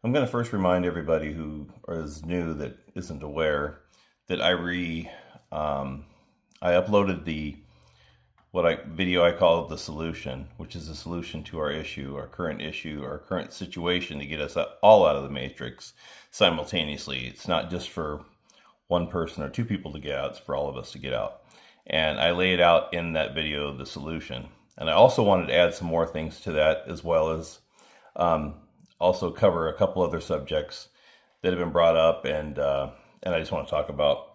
I'm going to first remind everybody who is new that isn't aware that I uploaded the video I call the solution, which is a solution to our issue, our current situation to get us all out of the matrix simultaneously. It's not just for one person or two people to get out, it's for all of us to get out. And I lay it out in that video, the solution. And I also wanted to add some more things to that, as well as also cover a couple other subjects that have been brought up and I just want to talk about.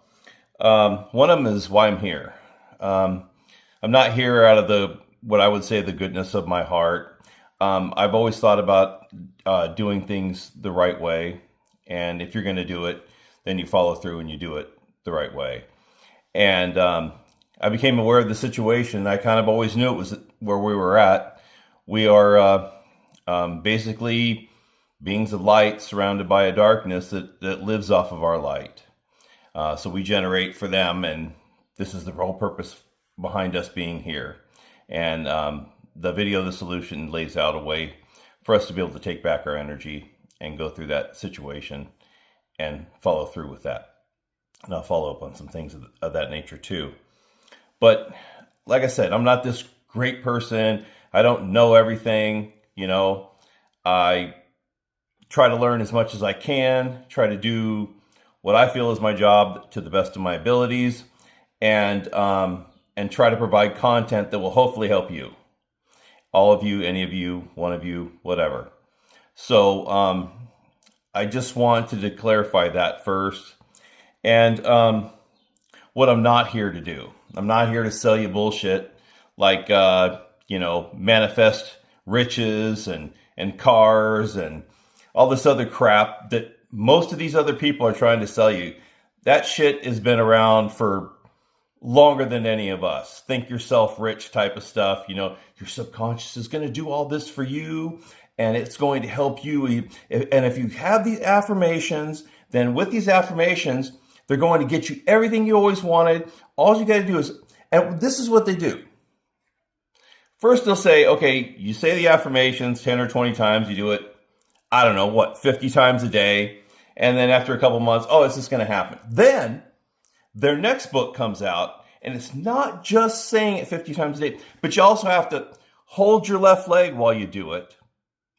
One of them is why I'm here. I'm not here out of what I would say the goodness of my heart. I've always thought about doing things the right way. And if you're going to do it, then you follow through and you do it the right way. And I became aware of the situation. I kind of always knew it was where we were at. We are basically beings of light surrounded by a darkness that lives off of our light. So we generate for them, and this is the whole purpose behind us being here. And the video, the solution, lays out a way for us to be able to take back our energy and go through that situation and follow through with that. And I'll follow up on some things of that nature too. But like I said, I'm not this great person. I don't know everything. I try to learn as much as I can, try to do what I feel is my job to the best of my abilities, and try to provide content that will hopefully help you. All of you, any of you, one of you, whatever. So I just wanted to clarify that first. And what I'm not here to do. I'm not here to sell you bullshit like, manifest riches and cars and all this other crap that most of these other people are trying to sell you. That shit has been around for longer than any of us. Think yourself rich type of stuff. Your subconscious is going to do all this for you and it's going to help you. And if you have these affirmations, then with these affirmations, they're going to get you everything you always wanted. All you got to do is, and this is what they do. First, they'll say, okay, you say the affirmations 10 or 20 times. You do it, 50 times a day. And then after a couple months, it's just going to happen. Then their next book comes out, and it's not just saying it 50 times a day, but you also have to hold your left leg while you do it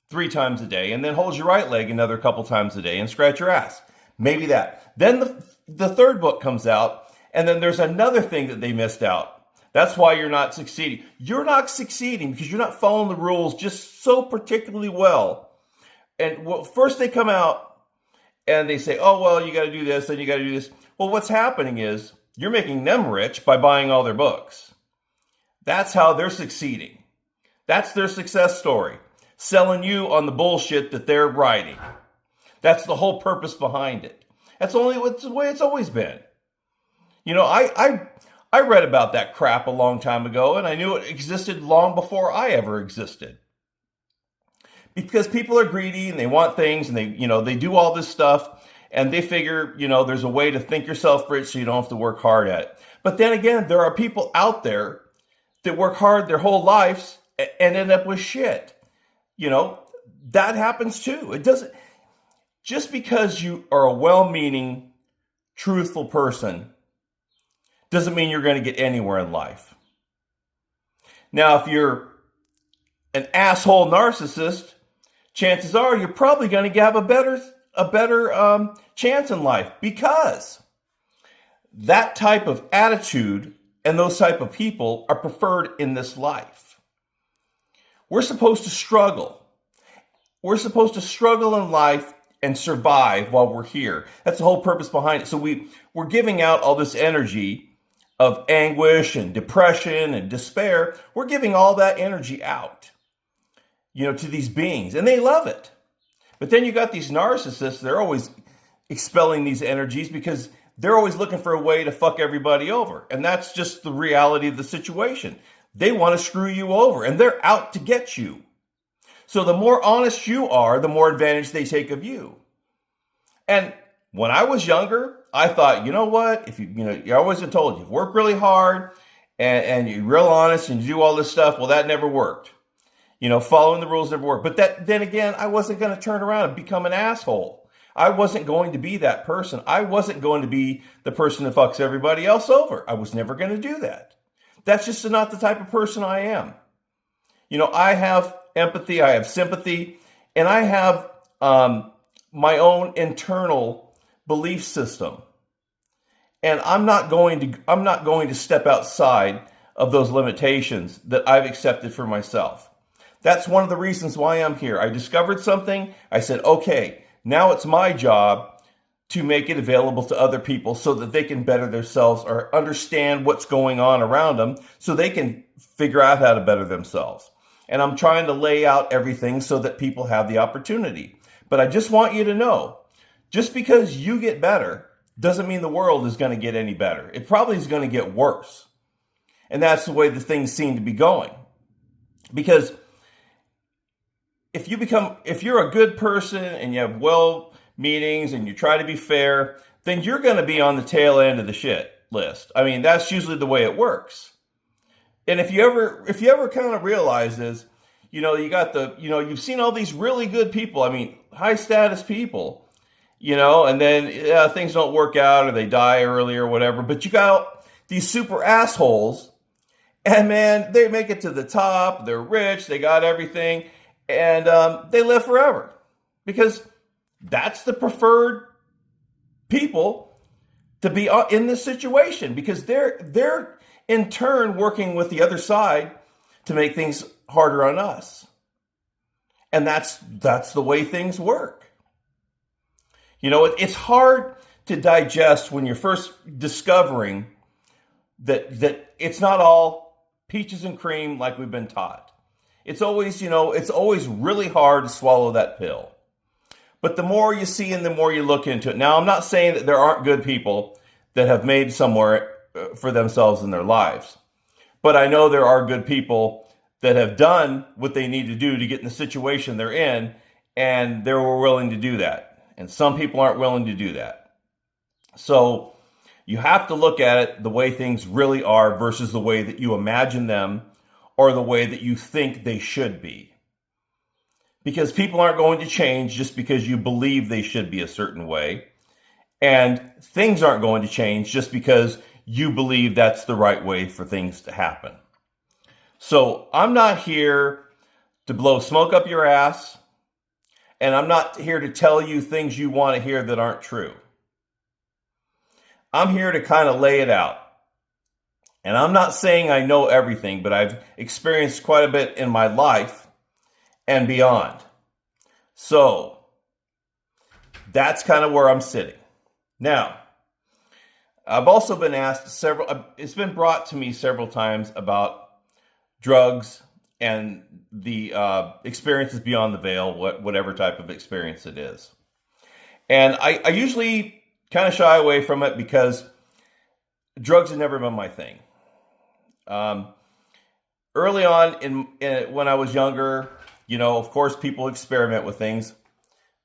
3 times a day, and then hold your right leg another couple times a day and scratch your ass. Maybe that. Then the third book comes out, and then there's another thing that they missed out. That's why you're not succeeding. You're not succeeding because you're not following the rules just so particularly well. And first they come out and they say, you got to do this, then you got to do this. Well, what's happening is you're making them rich by buying all their books. That's how they're succeeding. That's their success story. Selling you on the bullshit that they're writing. That's the whole purpose behind it. That's the way it's always been. I read about that crap a long time ago, and I knew it existed long before I ever existed. Because people are greedy and they want things, and they do all this stuff, and they figure, there's a way to think yourself rich so you don't have to work hard at it. But then again, there are people out there that work hard their whole lives and end up with shit. That happens too. It doesn't, just because you are a well-meaning, truthful person doesn't mean you're going to get anywhere in life. Now, if you're an asshole narcissist, chances are you're probably going to have a better chance in life, because that type of attitude and those type of people are preferred in this life. We're supposed to struggle. We're supposed to struggle in life and survive while we're here. That's the whole purpose behind it. So we're giving out all this energy of anguish and depression and despair. We're giving all that energy out, to these beings, and they love it. But then you got these narcissists, they're always expelling these energies because they're always looking for a way to fuck everybody over. And that's just the reality of the situation. They want to screw you over, and they're out to get you. So the more honest you are, the more advantage they take of you. And when I was younger, I thought, you know what? If you're always been told you work really hard and you're real honest and you do all this stuff. Well, that never worked. Following the rules never worked. But then again, I wasn't going to turn around and become an asshole. I wasn't going to be that person. I wasn't going to be the person that fucks everybody else over. I was never going to do that. That's just not the type of person I am. I have empathy, I have sympathy, and I have my own internal belief system. And I'm not going to step outside of those limitations that I've accepted for myself. That's one of the reasons why I'm here. I discovered something. I said, okay, now it's my job to make it available to other people so that they can better themselves or understand what's going on around them so they can figure out how to better themselves. And I'm trying to lay out everything so that people have the opportunity. But I just want you to know, just because you get better doesn't mean the world is going to get any better. It probably is going to get worse. And that's the way the things seem to be going. Because if you're a good person and you have well meetings and you try to be fair, then you're going to be on the tail end of the shit list. I mean, that's usually the way it works. And if you ever kind of realize this, you've seen all these really good people. I mean, high status people, and then things don't work out or they die early or whatever. But you got these super assholes, and man, they make it to the top. They're rich. They got everything, and they live forever because that's the preferred people to be in this situation because they're in turn working with the other side to make things harder on us. And that's the way things work. It's hard to digest when you're first discovering that it's not all peaches and cream like we've been taught. It's always really hard to swallow that pill. But the more you see and the more you look into it. Now, I'm not saying that there aren't good people that have made somewhere for themselves in their lives. But I know there are good people that have done what they need to do to get in the situation they're in, and they were willing to do that. And some people aren't willing to do that. So you have to look at it the way things really are versus the way that you imagine them or the way that you think they should be. Because people aren't going to change just because you believe they should be a certain way. And things aren't going to change just because you believe that's the right way for things to happen. So I'm not here to blow smoke up your ass. And I'm not here to tell you things you want to hear that aren't true. I'm here to kind of lay it out. And I'm not saying I know everything, but I've experienced quite a bit in my life and beyond. So that's kind of where I'm sitting. Now, I've also been asked it's been brought to me several times about drugs and the experiences beyond the veil, whatever type of experience it is. And I usually kind of shy away from it because drugs have never been my thing. Early on when I was younger, of course people experiment with things,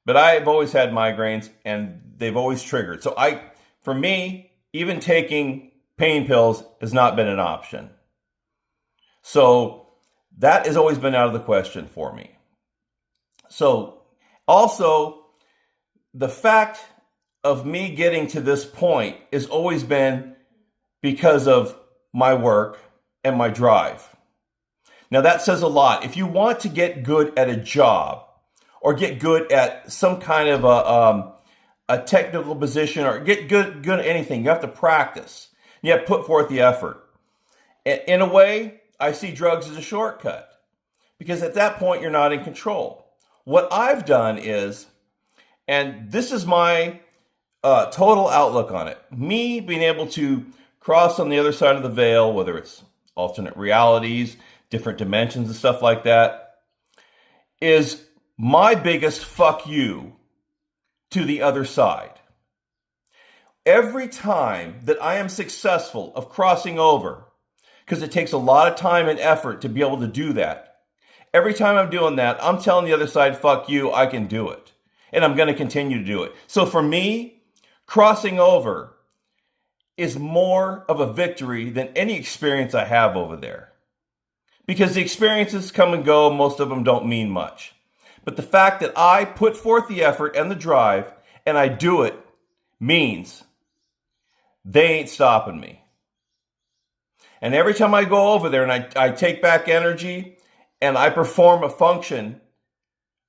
but I've always had migraines and they've always triggered. So for me, even taking pain pills has not been an option. So that has always been out of the question for me. So also the fact of me getting to this point has always been because of my work and my drive. Now that says a lot. If you want to get good at a job or get good at some kind of a technical position or get good at anything, you have to practice. You have to put forth the effort. In a way, I see drugs as a shortcut because at that point you're not in control. What I've done is, and this is my total outlook on it, me being able to cross on the other side of the veil, whether it's alternate realities, different dimensions and stuff like that, is my biggest fuck you to the other side. Every time that I am successful of crossing over, because it takes a lot of time and effort to be able to do that, every time I'm doing that, I'm telling the other side, fuck you, I can do it. And I'm going to continue to do it. So for me, crossing over is more of a victory than any experience I have over there. because the experiences come and go. Most of them don't mean much. But the fact that I put forth the effort and the drive and I do it means they ain't stopping me. And every time I go over there and I take back energy and I perform a function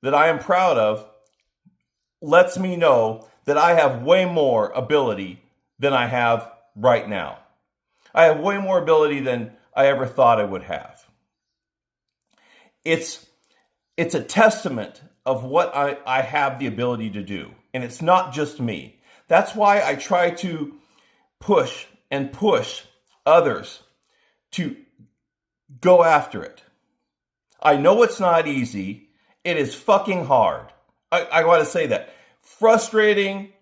that I am proud of, lets me know that I have way more ability than I have right now. I have way more ability than I ever thought I would have. It's a testament of what I have the ability to do. And it's not just me. That's why I try to push others to go after it. I know it's not easy. It is fucking hard. I want to say that. Frustrating.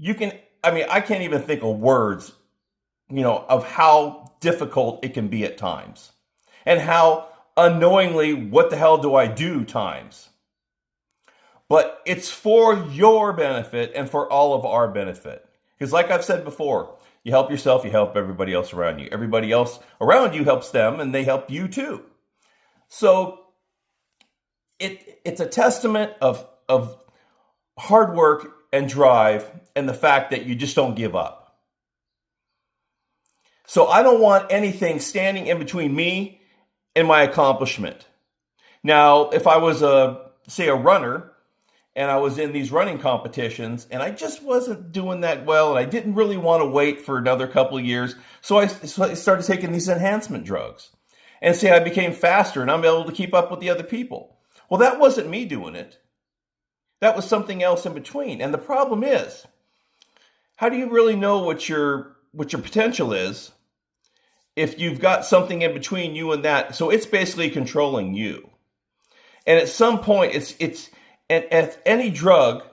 I can't even think of words, of how difficult it can be at times. And how unknowingly, what the hell do I do times? But it's for your benefit and for all of our benefit. Because like I've said before, you help yourself, you help everybody else around you. Everybody else around you helps them, and they help you too. So it's a testament of hard work and drive and the fact that you just don't give up. So I don't want anything standing in between me and my accomplishment. Now, if I was a runner and I was in these running competitions and I just wasn't doing that well and I didn't really want to wait for another couple of years, so I started taking these enhancement drugs. And I became faster and I'm able to keep up with the other people. Well, that wasn't me doing it. That was something else in between. And the problem is, how do you really know what your potential is if you've got something in between you and that? So it's basically controlling you. And at some point, and any drug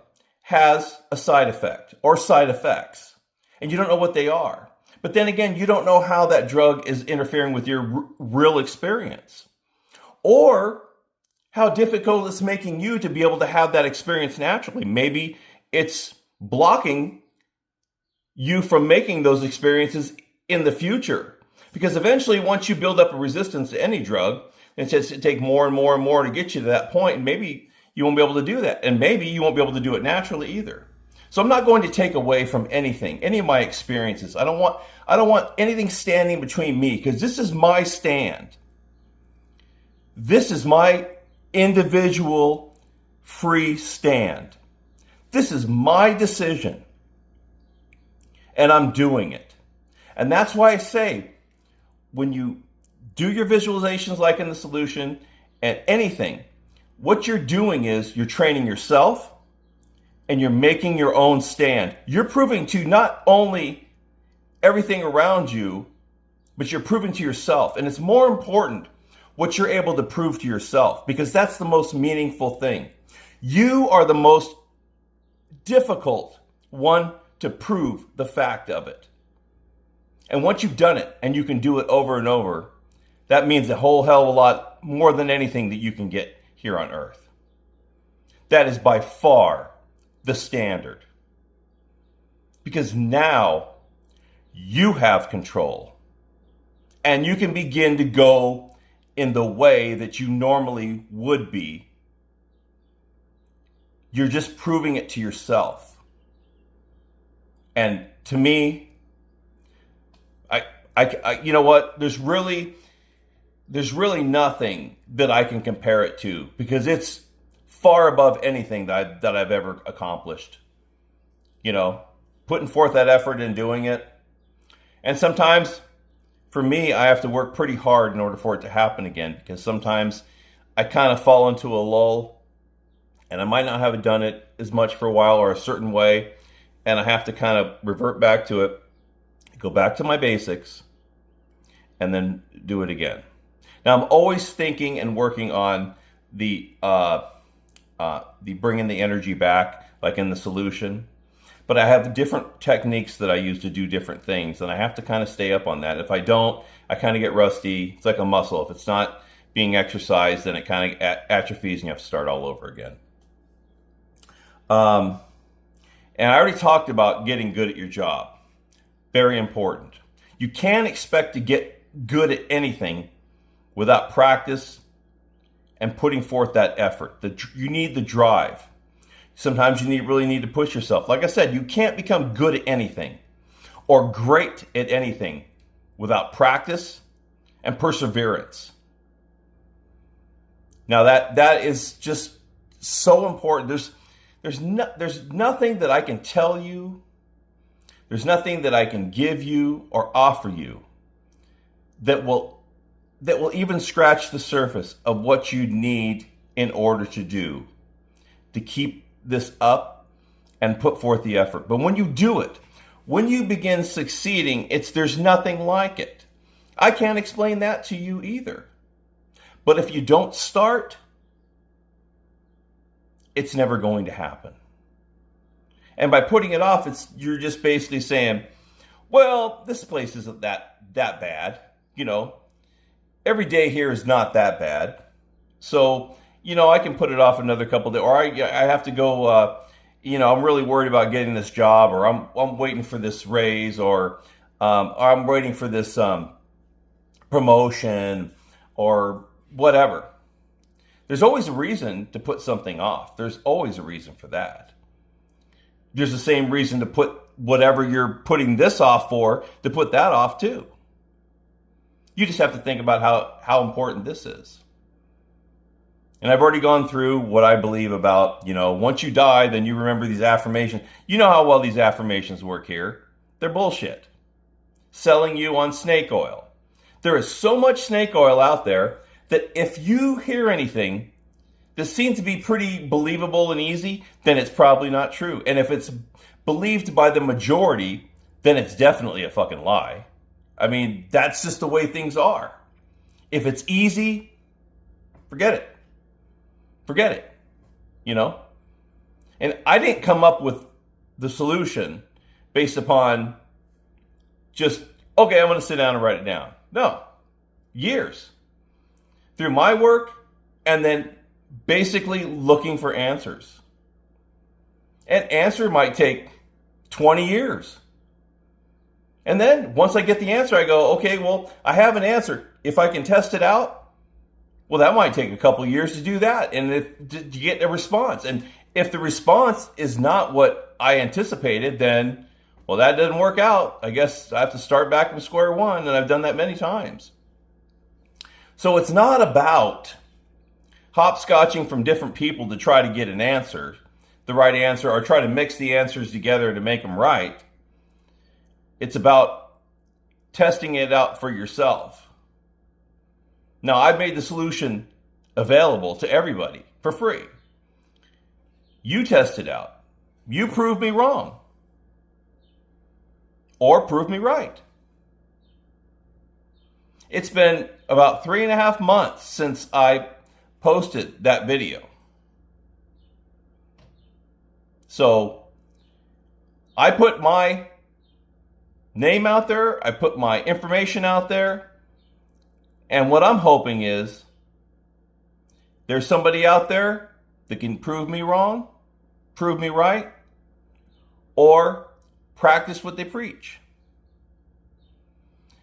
has a side effect or side effects, and you don't know what they are. But then again, you don't know how that drug is interfering with your real experience, or how difficult it's making you to be able to have that experience naturally. Maybe it's blocking you from making those experiences in the future. Because eventually, once you build up a resistance to any drug, it's just to take more and more and more to get you to that point, and maybe you won't be able to do that. And maybe you won't be able to do it naturally either. So I'm not going to take away from anything, any of my experiences. I don't want anything standing between me, because this is my stand. This is my individual free stand. This is my decision. And I'm doing it. And that's why I say, when you do your visualizations like in the solution and anything, what you're doing is you're training yourself and you're making your own stand. You're proving to not only everything around you, but you're proving to yourself. And it's more important what you're able to prove to yourself, because that's the most meaningful thing. You are the most difficult one to prove the fact of it. And once you've done it and you can do it over and over, that means a whole hell of a lot more than anything that you can get here on earth. That is by far the standard. Because now you have control and you can begin to go in the way that you normally would be. You're just proving it to yourself. And to me, I you know what? There's really nothing that I can compare it to, because it's far above anything that I've ever accomplished. Putting forth that effort and doing it. And sometimes, for me, I have to work pretty hard in order for it to happen again, because sometimes I kind of fall into a lull and I might not have done it as much for a while or a certain way, and I have to kind of revert back to it, go back to my basics, and then do it again. Now, I'm always thinking and working on the bringing the energy back, like in the solution. But I have different techniques that I use to do different things, and I have to kind of stay up on that. If I don't, I kind of get rusty. It's like a muscle. If it's not being exercised, then it kind of atrophies and you have to start all over again. And I already talked about getting good at your job. Very important. You can't expect to get good at anything without practice and putting forth that effort. You need the drive. Sometimes you really need to push yourself. Like I said, you can't become good at anything or great at anything without practice and perseverance. Now that is just so important. There's nothing that I can tell you. There's nothing that I can give you or offer you that will even scratch the surface of what you need in order to keep this up and put forth the effort. But when you do it, when you begin succeeding, there's nothing like it. I can't explain that to you either. But if you don't start, it's never going to happen. And by putting it off, you're just basically saying, well, this place isn't that bad. Every day here is not that bad. So, I can put it off another couple of days. Or I have to go, I'm really worried about getting this job, or I'm waiting for this raise, or I'm waiting for this promotion, or whatever. There's always a reason to put something off. There's always a reason for that. There's the same reason to put whatever you're putting this off for, to put that off too. You just have to think about how important this is. And I've already gone through what I believe about, once you die, then you remember these affirmations. You know how well these affirmations work here. They're bullshit. Selling you on snake oil. There is so much snake oil out there that if you hear anything that seems to be pretty believable and easy, then it's probably not true. And if it's believed by the majority, then it's definitely a fucking lie. I mean, that's just the way things are. If it's easy, forget it. Forget it. And I didn't come up with the solution based upon just, okay, I'm going to sit down and write it down. No. Years. Through my work, and then basically looking for answers. An answer might take 20 years. And then once I get the answer, I go, okay, well, I have an answer. If I can test it out, well, that might take a couple years to do that, and to get a response. And if the response is not what I anticipated, then, well, that doesn't work out. I guess I have to start back from square one, and I've done that many times. So it's not about hopscotching from different people to try to get an answer, the right answer, or try to mix the answers together to make them right. It's about testing it out for yourself. Now, I've made the solution available to everybody for free. You test it out. You prove me wrong. Or prove me right. It's been about 3.5 months since I posted that video. So I put my name out there. I put my information out there. And what I'm hoping is there's somebody out there that can prove me wrong, prove me right, or practice what they preach.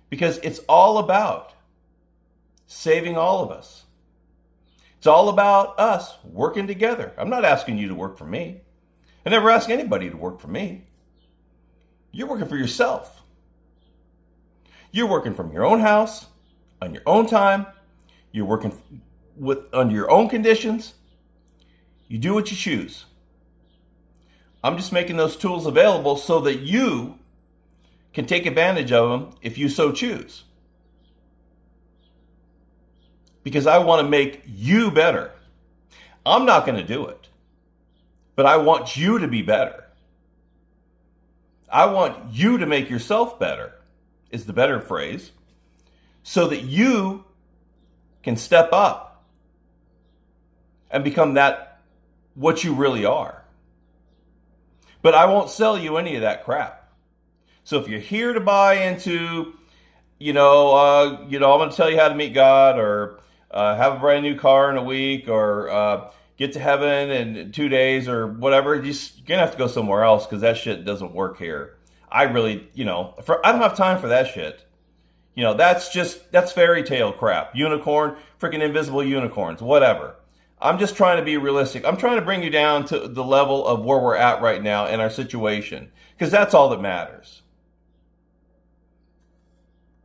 Because it's all about saving all of us. It's all about us working together. I'm not asking you to work for me. I never ask anybody to work for me. You're working for yourself. You're working from your own house, on your own time. You're working under your own conditions. You do what you choose. I'm just making those tools available so that you can take advantage of them if you so choose. Because I want to make you better. I'm not going to do it. But I want you to be better. I want you to make yourself better, is the better phrase, so that you can step up and become what you really are. But I won't sell you any of that crap. So if you're here to buy into, I'm going to tell you how to meet God, or have a brand new car in a week, or get to heaven in 2 days, or whatever, you're going to have to go somewhere else, because that shit doesn't work here. I really, I don't have time for that shit. That's fairy tale crap. Unicorn, freaking invisible unicorns, whatever. I'm just trying to be realistic. I'm trying to bring you down to the level of where we're at right now in our situation, because that's all that matters.